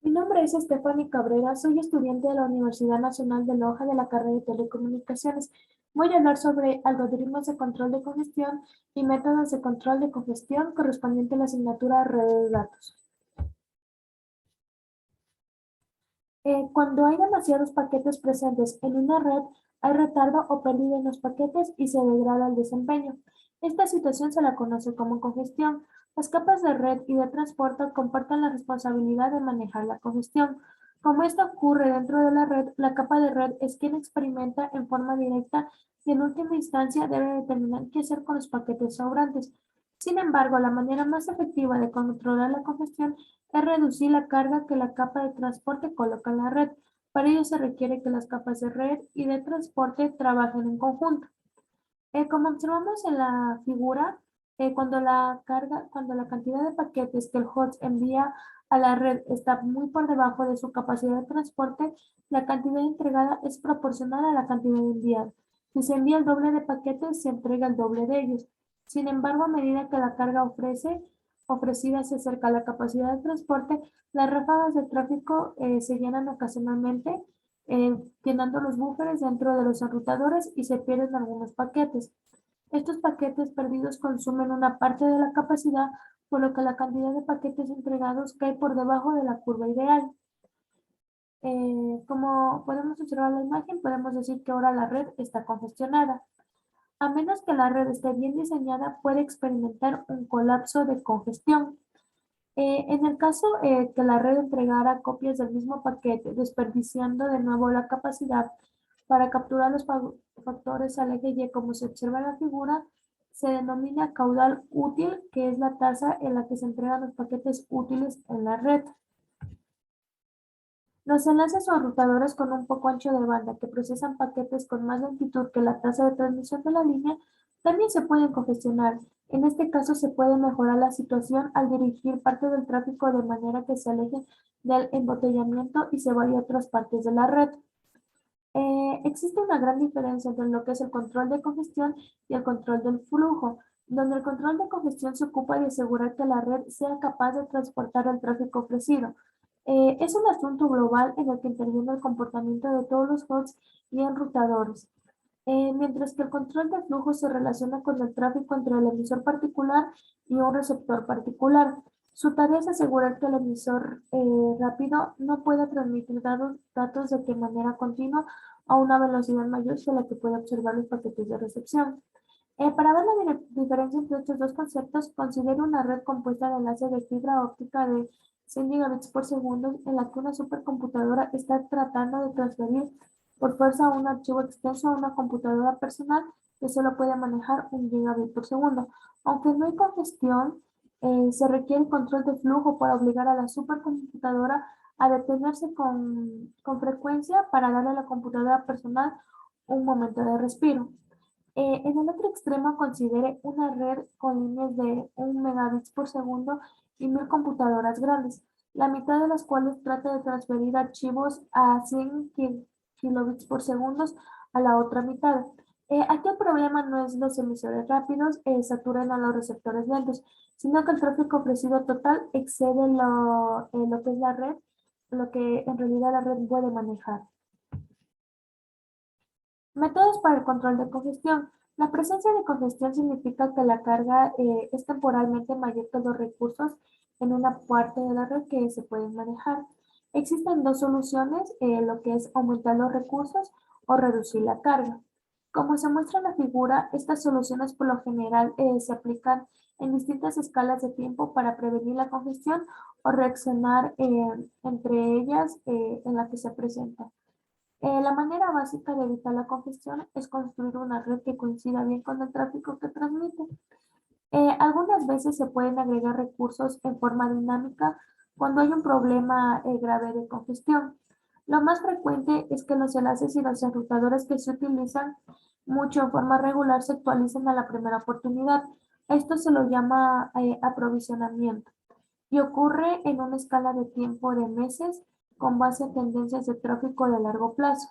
Mi nombre es Stephanie Cabrera, soy estudiante de la Universidad Nacional de Loja de la carrera de Telecomunicaciones. Voy a hablar sobre algoritmos de control de congestión y métodos de control de congestión correspondiente a la asignatura Red de Datos. Cuando hay demasiados paquetes presentes en una red, hay retardo o pérdida en los paquetes y se degrada el desempeño. Esta situación se la conoce como congestión. Las capas de red y de transporte comparten la responsabilidad de manejar la congestión. Como esto ocurre dentro de la red, la capa de red es quien experimenta en forma directa y en última instancia debe determinar qué hacer con los paquetes sobrantes. Sin embargo, la manera más efectiva de controlar la congestión es reducir la carga que la capa de transporte coloca en la red. Para ello se requiere que las capas de red y de transporte trabajen en conjunto. Como observamos en la figura, cuando la cantidad de paquetes que el host envía a la red está muy por debajo de su capacidad de transporte, la cantidad entregada es proporcional a la cantidad enviada. Si se envía el doble de paquetes, se entrega el doble de ellos. Sin embargo, a medida que la carga ofrecida se acerca a la capacidad de transporte, las ráfagas de tráfico se llenan ocasionalmente eh, llenando los búferes dentro de los enrutadores y se pierden algunos paquetes. Estos paquetes perdidos consumen una parte de la capacidad, por lo que la cantidad de paquetes entregados cae por debajo de la curva ideal. Como podemos observar en la imagen, podemos decir que ahora la red está congestionada. A menos que la red esté bien diseñada, puede experimentar un colapso de congestión. En el caso que la red entregara copias del mismo paquete, desperdiciando de nuevo la capacidad para capturar los factores al eje Y, como se observa en la figura, se denomina caudal útil, que es la tasa en la que se entregan los paquetes útiles en la red. Los enlaces o enrutadores con un poco ancho de banda que procesan paquetes con más lentitud que la tasa de transmisión de la línea también se pueden congestionar. En este caso se puede mejorar la situación al dirigir parte del tráfico de manera que se aleje del embotellamiento y se vaya a otras partes de la red. Existe una gran diferencia entre lo que es el control de congestión y el control del flujo, donde el control de congestión se ocupa de asegurar que la red sea capaz de transportar el tráfico ofrecido. Es un asunto global en el que interviene el comportamiento de todos los hosts y enrutadores, mientras que el control de flujo se relaciona con el tráfico entre el emisor particular y un receptor particular. Su tarea es asegurar que el emisor rápido no pueda transmitir datos de manera continua a una velocidad mayor que la que puede observar los paquetes de recepción. Para ver la diferencia entre estos dos conceptos, considere una red compuesta de enlaces de fibra óptica de 100 gigabits por segundo en la que una supercomputadora está tratando de transferir por fuerza un archivo extenso a una computadora personal que solo puede manejar 1 gigabit por segundo. Aunque no hay congestión, se requiere control de flujo para obligar a la supercomputadora a detenerse con frecuencia para darle a la computadora personal un momento de respiro. En el otro extremo considere una red con líneas de 1 megabits por segundo y 1000 computadoras grandes, la mitad de las cuales trata de transferir archivos a 100 kilobits por segundo a la otra mitad. Aquí el problema no es los emisores rápidos saturan a los receptores lentos, sino que el tráfico ofrecido total excede lo que es la red, lo que en realidad la red puede manejar. Métodos para el control de congestión. La presencia de congestión significa que la carga es temporalmente mayor que los recursos en una parte de la red que se pueden manejar. Existen dos soluciones, lo que es aumentar los recursos o reducir la carga. Como se muestra en la figura, estas soluciones por lo general se aplican en distintas escalas de tiempo para prevenir la congestión o reaccionar entre ellas en la que se presenta. La manera básica de evitar la congestión es construir una red que coincida bien con el tráfico que transmite. Algunas veces se pueden agregar recursos en forma dinámica cuando hay un problema grave de congestión. Lo más frecuente es que los enlaces y los enrutadores que se utilizan mucho en forma regular se actualicen a la primera oportunidad. Esto se lo llama aprovisionamiento y ocurre en una escala de tiempo de meses con base en tendencias de tráfico de largo plazo.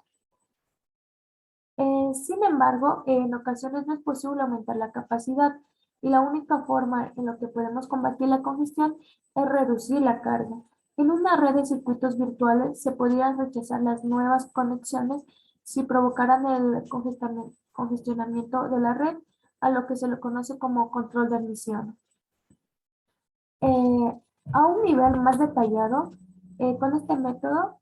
Sin embargo, en ocasiones no es posible aumentar la capacidad y la única forma en la que podemos combatir la congestión es reducir la carga. En una red de circuitos virtuales se podrían rechazar las nuevas conexiones si provocaran el congestionamiento de la red, a lo que se le conoce como control de admisión. Eh, a un nivel más detallado, con este método,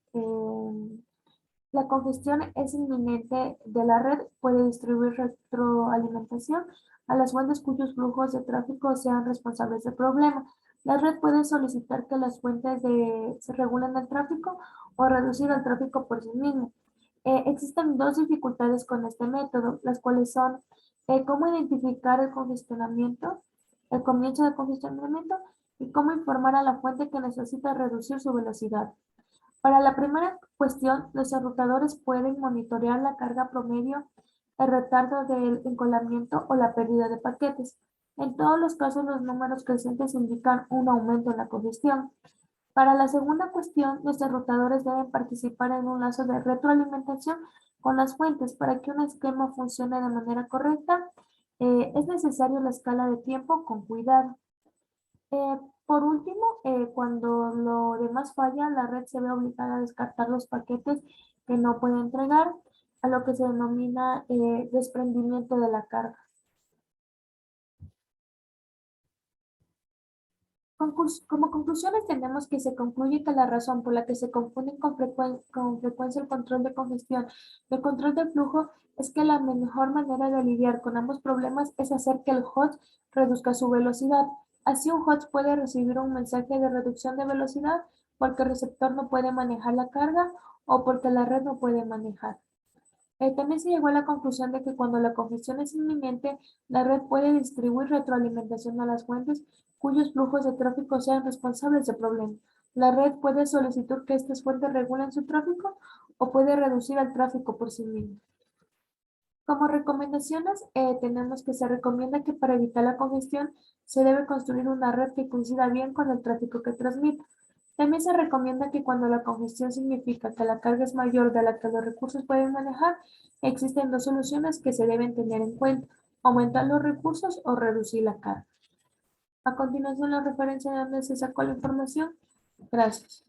la congestión es inminente de la red, puede distribuir retroalimentación a las fuentes cuyos flujos de tráfico sean responsables del problema. La red puede solicitar que las fuentes se regulen el tráfico o reducir el tráfico por sí mismo. Existen dos dificultades con este método, las cuales son cómo identificar el congestionamiento, el comienzo del congestionamiento y cómo informar a la fuente que necesita reducir su velocidad. Para la primera cuestión, los enrutadores pueden monitorear la carga promedio, el retardo del encolamiento o la pérdida de paquetes. En todos los casos, los números crecientes indican un aumento en la congestión. Para la segunda cuestión, los enrutadores deben participar en un lazo de retroalimentación con las fuentes. Para que un esquema funcione de manera correcta, es necesario la escala de tiempo con cuidado. Eh, por último, cuando lo demás falla, la red se ve obligada a descartar los paquetes que no puede entregar, a lo que se denomina desprendimiento de la carga. Como conclusiones tenemos que se concluye que la razón por la que se confunden con frecuencia el control de congestión y el control de flujo es que la mejor manera de lidiar con ambos problemas es hacer que el host reduzca su velocidad. Así un host puede recibir un mensaje de reducción de velocidad porque el receptor no puede manejar la carga o porque la red no puede manejar. También se llegó a la conclusión de que cuando la congestión es inminente, la red puede distribuir retroalimentación a las fuentes cuyos flujos de tráfico sean responsables del problema. La red puede solicitar que estas fuentes regulen su tráfico o puede reducir el tráfico por sí misma. Como recomendaciones, tenemos que se recomienda que para evitar la congestión se debe construir una red que coincida bien con el tráfico que transmite. También se recomienda que cuando la congestión significa que la carga es mayor de la que los recursos pueden manejar, existen dos soluciones que se deben tener en cuenta: aumentar los recursos o reducir la carga. A continuación, la referencia de donde se sacó la información. Gracias.